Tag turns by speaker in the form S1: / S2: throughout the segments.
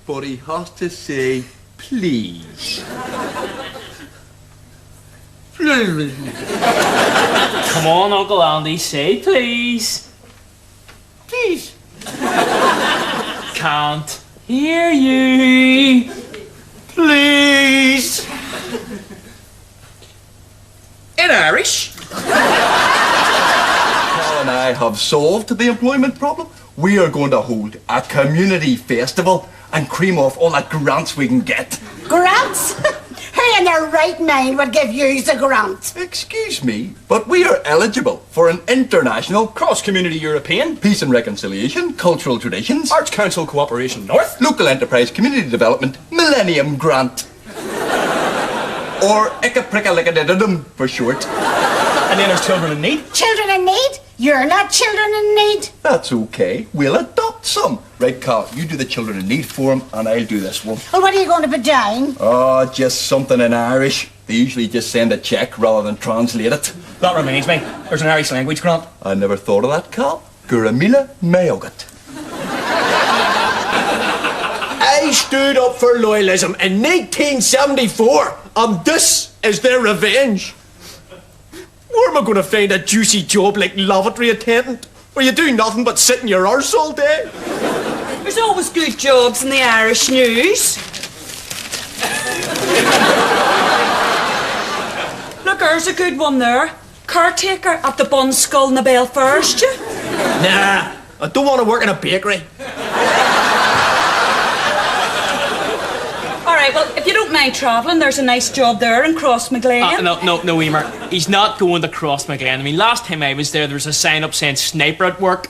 S1: but he has to say please.
S2: Come on, Uncle Andy, say please.
S1: Please.
S2: Can't hear you.
S1: Please. In Irish. Carl and I have solved the employment problem. We are going to hold a community festival and cream off all the grants we can get.
S3: Grants? Who in their right mind would give you a grant?
S1: Excuse me, but we are eligible for an international
S4: Cross-community European.
S1: peace and reconciliation, cultural traditions,
S4: Arts Council Cooperation North.
S1: local enterprise community development, Millennium Grant. Or Ikaprikalikadididum for short.
S4: And then there's children in need.
S3: Children in need? You're not children in need.
S1: That's okay. We'll adopt some. Right, Carl, you do the children in need for 'em, and I'll do this one.
S3: Well, what are you going to be doing?
S1: Oh, just something in Irish. They usually just send a cheque rather than translate it.
S4: That reminds me, there's an Irish language grant.
S1: I never thought of that, Carl. Guramila Mayogat.
S5: I stood up for loyalism in 1974, and this is their revenge. Where am I going to find a juicy job like lavatory attendant, where you do nothing but sit in your arse all day?
S6: There's always good jobs in the Irish news. Look, there's a good one there. Caretaker at the Bun Skull in the Belfast.
S5: Nah, I don't want to work in a bakery.
S6: All right, well, if you don't mind travelling, there's a nice job there in Crossmaglen.
S2: No, Emer. He's not going to Crossmaglen. I mean, last time I was there was a sign up saying sniper at work.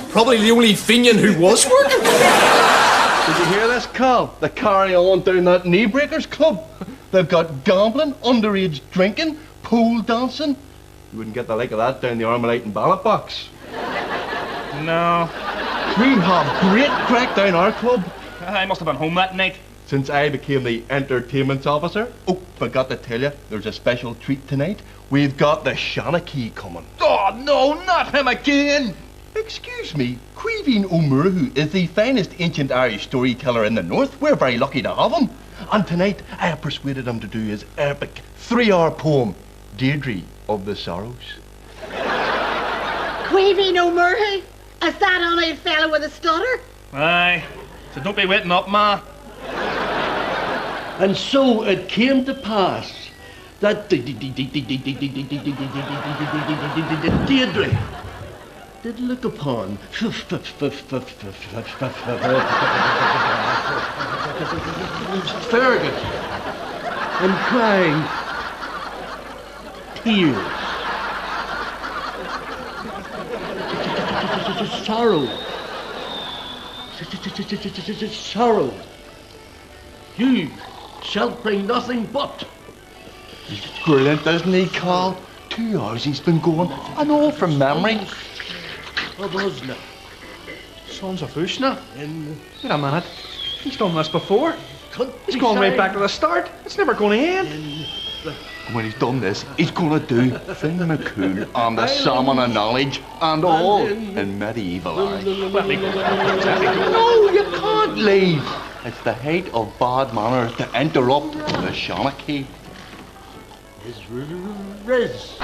S5: Probably the only Fenian who was working.
S7: Did you hear this, Carl? They carry on down that knee breakers club. They've got gambling, underage drinking, pole dancing. You wouldn't get the like of that down the Armalite and ballot box.
S4: No,
S7: We have great crack down our club.
S4: I must have been home that night.
S7: Since I became the entertainment officer. Oh, forgot to tell you, there's a special treat tonight. We've got the Shanachie coming.
S5: Oh, no, not him again.
S7: Excuse me, Queeveen O'Murhu is the finest ancient Irish storyteller in the north. We're very lucky to have him. And tonight, I have persuaded him to do his epic 3-hour poem, Deirdre of the Sorrows.
S3: Queeveen O'Murhu? Is that only a fella with a stutter?
S4: Aye, so don't be wetting up, ma.
S7: And so it came to pass that Deirdre did look upon Fergus and crying tears. Sorrow. Sorrow. You shall bring nothing but. He's brilliant, isn't he, Carl? 2 hours he's been going, and all from memory. What was now?
S4: Sons of Ushna. Wait a minute. He's done this before. He's going right back to the start. It's never going to end.
S7: And when he's done this, he's going to do Finn McCool and the Salmon of Knowledge and all in medieval Irish. No, you can't leave. It's the height of bad manners to interrupt the Shanachie. Riz.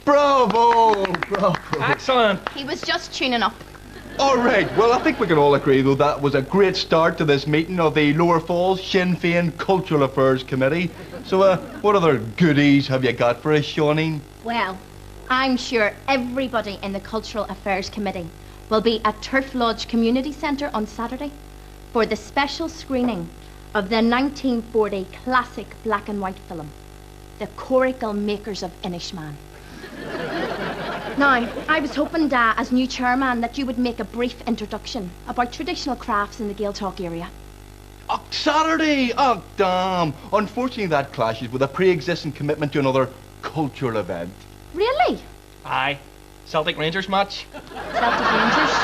S7: Bravo! Bravo!
S4: Excellent.
S8: He was just tuning up.
S7: All right, well, I think we can all agree, though, that was a great start to this meeting of the Lower Falls Sinn Féin Cultural Affairs Committee. So, what other goodies have you got for us, Shauneen?
S8: Well, I'm sure everybody in the Cultural Affairs Committee will be at Turf Lodge Community Centre on Saturday for the special screening of the 1940 classic black and white film, The Coracle Makers of Inishmaan. Now, I was hoping, as new chairman, that you would make a brief introduction about traditional crafts in the Gaeltacht area.
S7: Oh, Saturday! Oh, damn! Unfortunately, that clashes with a pre-existing commitment to another cultural event.
S8: Really?
S4: Aye. Celtic Rangers match.
S8: Celtic Rangers?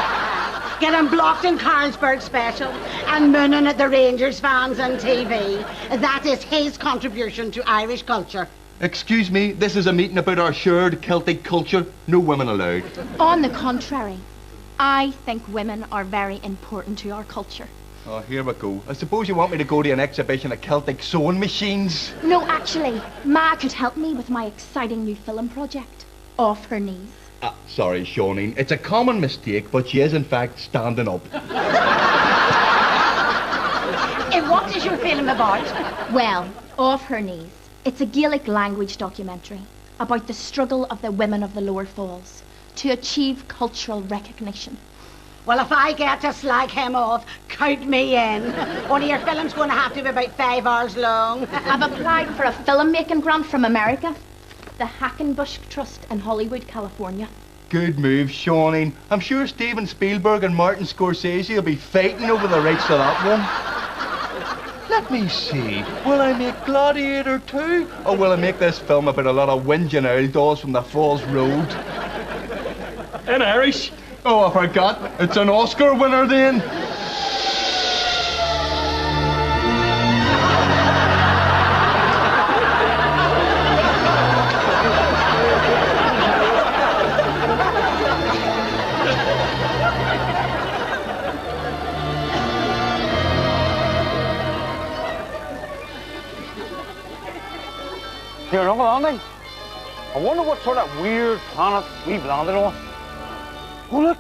S3: Getting blocked in Carlsberg special and mooning at the Rangers fans on TV. That is his contribution to Irish culture.
S7: Excuse me, this is a meeting about our shared Celtic culture. No women allowed.
S8: On the contrary, I think women are very important to our culture.
S7: Oh, here we go. I suppose you want me to go to an exhibition of Celtic sewing machines?
S8: No, actually, Ma could help me with my exciting new film project, Off Her Knees.
S7: Sorry, Shauneen. It's a common mistake, but she is in fact standing up.
S3: And what is your film about?
S8: Well, Off Her Knees. It's a Gaelic language documentary about the struggle of the women of the Lower Falls to achieve cultural recognition.
S3: Well, if I get to slag him off, count me in. Only your film's going to have to be about 5 hours long.
S8: I've applied for a film-making grant from America, the Hackenbush Trust in Hollywood, California.
S7: Good move, Shauneen. I'm sure Steven Spielberg and Martin Scorsese will be fighting over the rights to that one. Let me see. Will I make Gladiator 2? Or will I make this film about a lot of whinging owl dolls from the Falls Road?
S4: In Irish.
S7: Oh, I forgot. It's an Oscar winner then.
S9: Here, Uncle Andy. I wonder what sort of weird planet we've landed on. Oh, look.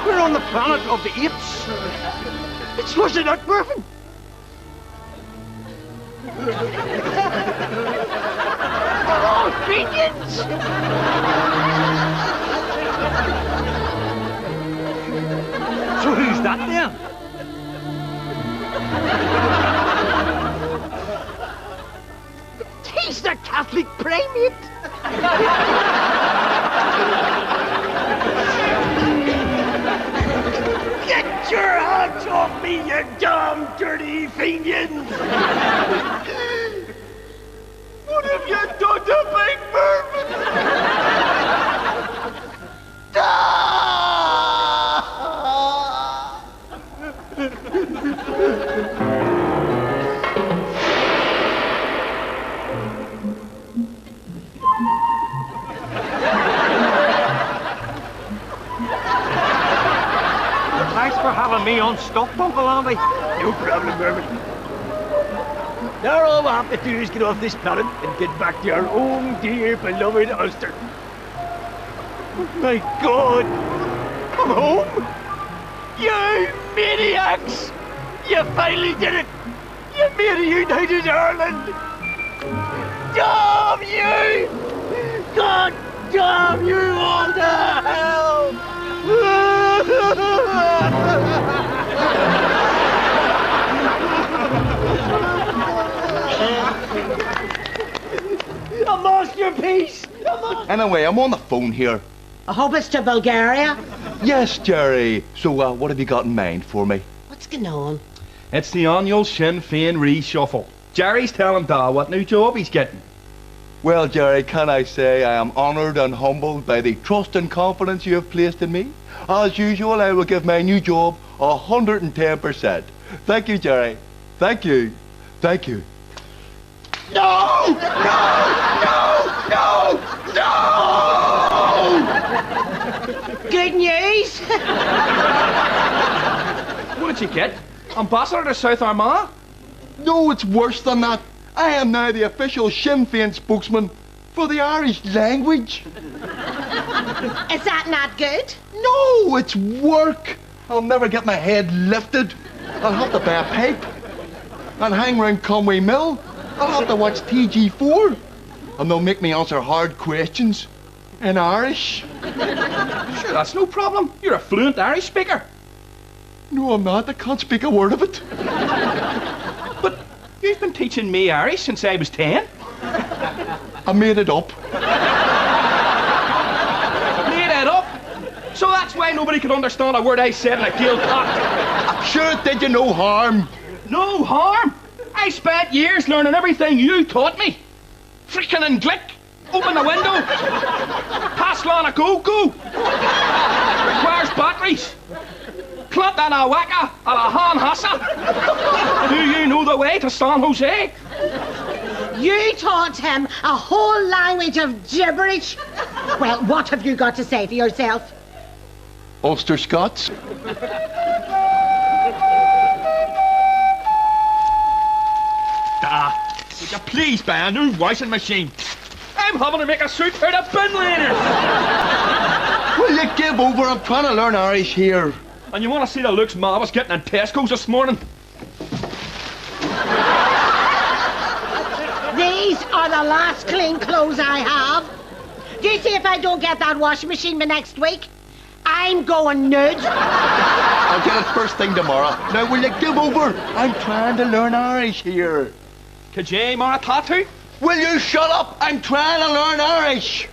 S4: We're on the planet of the apes. It's worse than that, Mervyn. We're all minions. So who's that then? He's the Catholic primate. Get your hands off me, you damn dirty fiends! What have you done to Big Mervyn? Thanks for having me on stock, Uncle Andy. No problem, Mervyn. Now all we have to do is get off this planet and get back to our own dear beloved Ulster. Oh my God! I'm home! You maniacs! You finally did it! You made a united Ireland! Damn you! God damn you all to hell! A masterpiece!
S7: Anyway, I'm on the phone here.
S3: I hope it's to Bulgaria.
S7: Yes, Jerry. So, what have you got in mind for me?
S3: What's going on?
S4: It's the annual Sinn Féin reshuffle. Jerry's telling Da what new job he's getting.
S7: Well, Jerry, can I say I am honoured and humbled by the trust and confidence you have placed in me? As usual, I will give my new job 110%. Thank you, Jerry. Thank you. Thank you. No! No! No! No! No!
S3: Good news.
S4: What did you get? Ambassador to South Armagh?
S7: No, it's worse than that. I am now the official Sinn Féin spokesman for the Irish language.
S3: Is that not good?
S7: No, it's work. I'll never get my head lifted. I'll have to buy a pipe and hang round Conway Mill. I'll have to watch TG4. And they'll make me answer hard questions in Irish.
S4: Sure, that's no problem. You're a fluent Irish speaker.
S7: No, I'm not. I can't speak a word of it.
S4: But you've been teaching me Irish since I was 10.
S7: I made it up.
S4: Made it up? So that's why nobody could understand a word I said in a Gael cock.
S7: Sure, it did you no harm.
S4: No harm. I spent years learning everything you taught me. Freaking and glick. Open the window. Pass Lana go. Requires batteries. Clot and a wacka and a han hassa. Do you know the way to San Jose?
S3: You taught him a whole language of gibberish. Well, what have you got to say for yourself?
S7: Ulster Scots.
S4: Would you please buy a new washing machine? I'm having to make a suit out of bin liners.
S7: Will you give over? I'm trying to learn Irish here.
S4: And you want to see the looks Ma was getting in Tesco's this morning?
S3: These are the last clean clothes I have. Do you see if I don't get that washing machine by next week? I'm going nude.
S7: I'll get it first thing tomorrow. Now, will you give over? I'm trying to learn Irish here.
S4: Kajay Maratatu?
S7: Will you shut up? I'm trying to learn Irish.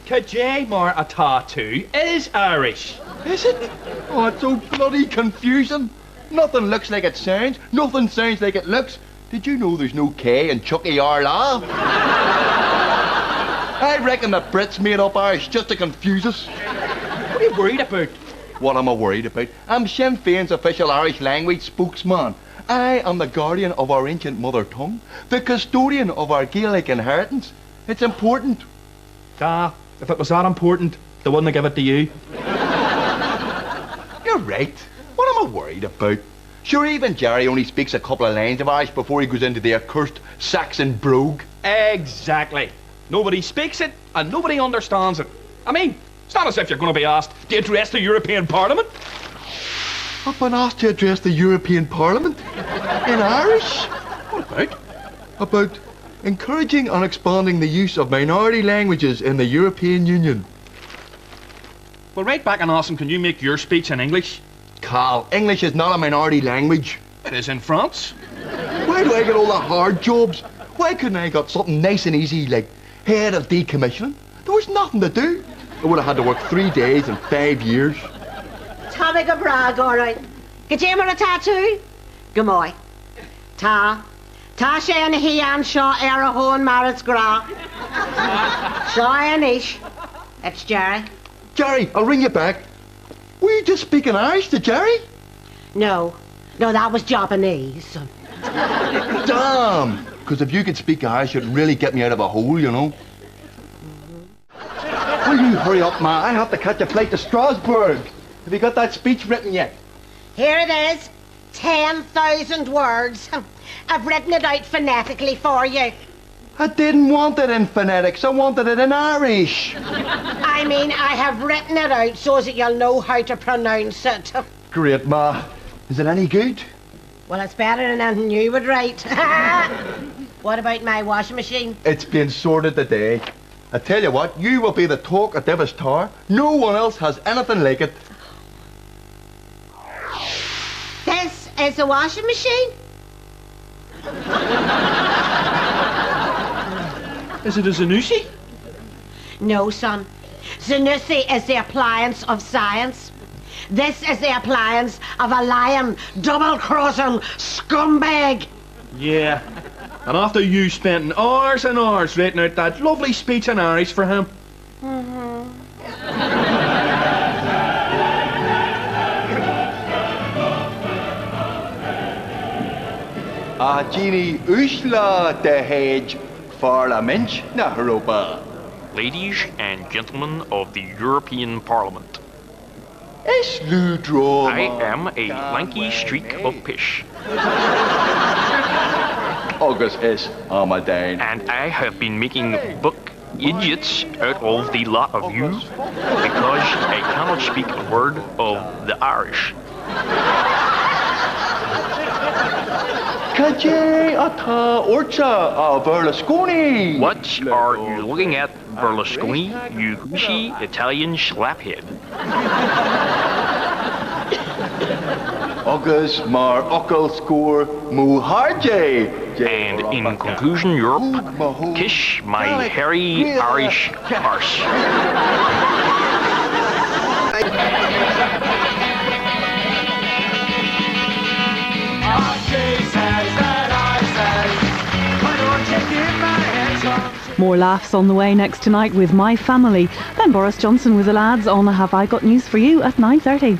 S4: Kajay Maratatu is Irish.
S7: Is it? Oh, it's so bloody confusing. Nothing looks like it sounds. Nothing sounds like it looks. Did you know there's no K in Chucky Arla? I reckon the Brits made up Irish just to confuse us.
S4: What are you worried about?
S7: What am I worried about? I'm Sinn Féin's official Irish language spokesman. I am the guardian of our ancient mother tongue, the custodian of our Gaelic inheritance. It's important.
S4: If it was that important, they wouldn't have given it to you.
S7: You're right. What am I worried about? Sure, even Jerry only speaks a couple of lines of Irish before he goes into the accursed Saxon brogue.
S4: Exactly. Nobody speaks it, and nobody understands it. I mean, it's not as if you're going to be asked to address the European Parliament.
S7: I've been asked to address the European Parliament in Irish.
S4: What about?
S7: About encouraging and expanding the use of minority languages in the European Union.
S4: Well, write back and ask them, can you make your speech in English?
S7: Carl, English is not a minority language.
S4: It is in France.
S7: Why do I get all the hard jobs? Why couldn't I got something nice and easy like head of decommissioning? There was nothing to do. I would have had to work 3 days and 5 years.
S3: Tommy go brag, all right. Get you a tattoo? Gomoy. Ta sé an hían seo ar a hón maras gra. Seo anish. It's Jerry.
S7: Jerry, I'll ring you back. Were you just speaking Irish to Jerry?
S3: No, that was Japanese.
S7: Damn! Because if you could speak Irish, it'd really get me out of a hole, you know. Will you hurry up, Ma? I have to catch a flight to Strasbourg. Have you got that speech written yet?
S3: Here it is. 10,000 words. I've written it out phonetically for you.
S7: I didn't want it in phonetics. I wanted it in Irish.
S3: I mean, I have written it out so that you'll know how to pronounce it.
S7: Great, Ma. Is it any good?
S3: Well, it's better than anything you would write. What about my washing machine?
S7: It's been sorted today. I tell you what, you will be the talk of Devis Tower. No one else has anything like it.
S3: This is a washing machine?
S4: Is it a Zanussi?
S3: No, son. Zanussi is the appliance of science. This is the appliance of a lying, double-crossing scumbag.
S4: Yeah. And after you spent hours and hours writing out that lovely speech in Irish for him.
S7: Genie Ushla de Hedge Parliament na Europa.
S10: Ladies and gentlemen of the European Parliament, I am a lanky streak of pish.
S7: August is Armadine.
S10: And I have been making book idiots out of the lot of you because I cannot speak a word of the Irish.
S7: Kajay ata orcha Berlusconi.
S10: What are you looking at, Berlusconi, you goosey Italian slaphead?
S7: August mar Ockle score Muharje.
S10: And in conclusion, Europe, kiss my hairy Irish arse.
S11: More laughs on the way next tonight with My Family. Then Boris Johnson with the lads on Have I Got News For You at 9:30.